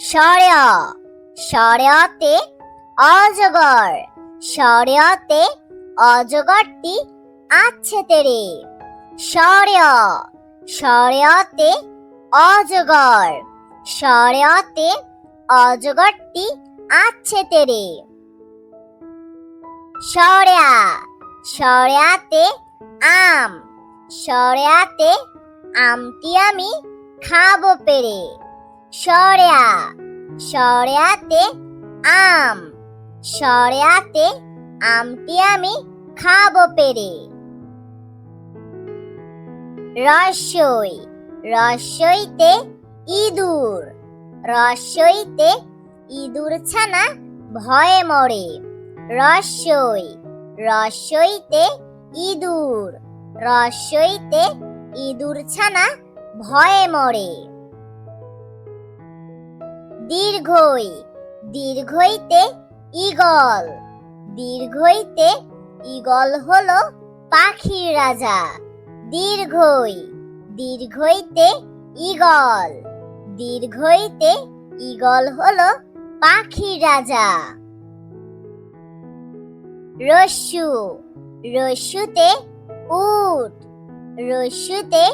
সরেয়া সরেয়াতে অজগর, সরেয়াতে অজগরটি আছে তেরে। সরেয়া সরেয়াতে অজগর, সরেয়াতে অজগরটি আছে তেরে। সরেয়া সরেয়াতে আম, সরেয়াতে আমটি আমি খাবো পেরে। সরেয়া সরেয়াতে আম, সরেয়াতে আমটি আমি খাবো পেরে। রস্যই রস্যইতে ইঁদুর, রস্যইতে ইঁদুর ছানা ভয়ে মরে। রস্যই রস্যইতে ইঁদুর, রস্যইতে ইঁদুর ছানা ভয়ে মরে। দীর্ঘই দীর্ঘইতে ঈগল, দীর্ঘইতে ঈগল হলো পাখির রাজা। দীর্ঘই দীর্ঘইতে ঈগল, দীর্ঘইতে ঈগল হলো পাখির রাজা। রস্যু রস্যুতে উট, রস্যুতে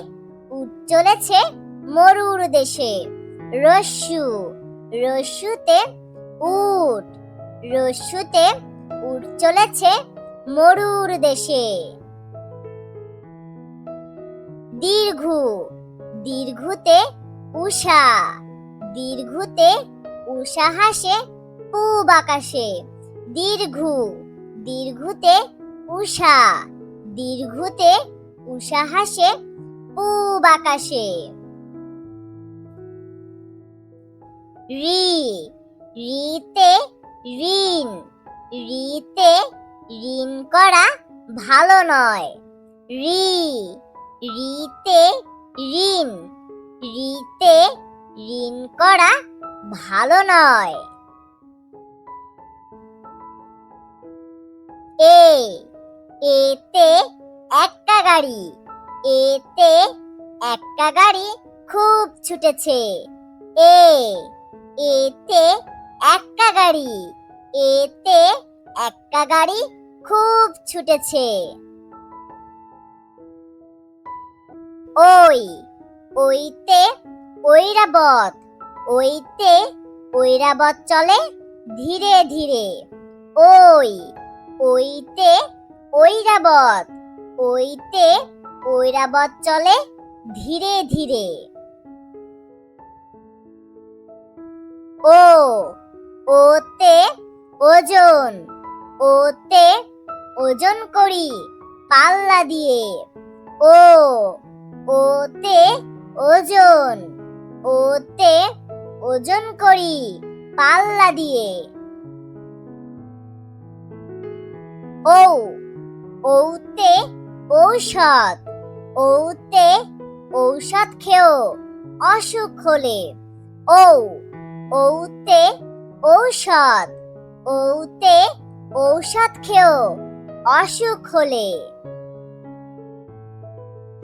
উট চলেছে মরুর দেশে। রস্যু রস্যুতে উট, রস্যুতে উট চলেছে মরুর দেশে। দীর্ঘু দীর্ঘুতে উষা, দীর্ঘুতে উষা হাসে পূব আকাশে। দীর্ঘু দীর্ঘুতে উষা, দীর্ঘুতে উষা হাসে পূব আকাশে। রি রিতে ঋণ, রিতে ঋণ করা ভালো নয়। রি রিতে ঋণ, রিতে ঋণ করা ভালো নয়। এতে একটা গাড়ি, এতে একটা গাড়ি খুব ছুটেছে। এতে একটা গাড়ি, এতে একটা গাড়ি খুব ছুটেছে। ওই ওইতে ঐরাবত, ওইতে ঐরাবত চলে ধীরে ধীরে। ওই ওইতে ঐরাবত, ওইতে ঐরাবত চলে ধীরে ধীরে। ওতে ওজন, ওতে ওজন করি পাল্লা দিয়ে। ওতে ওজন, ওতে ওজন করি পাল্লা দিয়ে। ওতে ঔষধ, ওতে ঔষধ খেও অসুখ হলে। ওতে ঔষধ, ওতে ঔষধ খেও অসুখ হলে।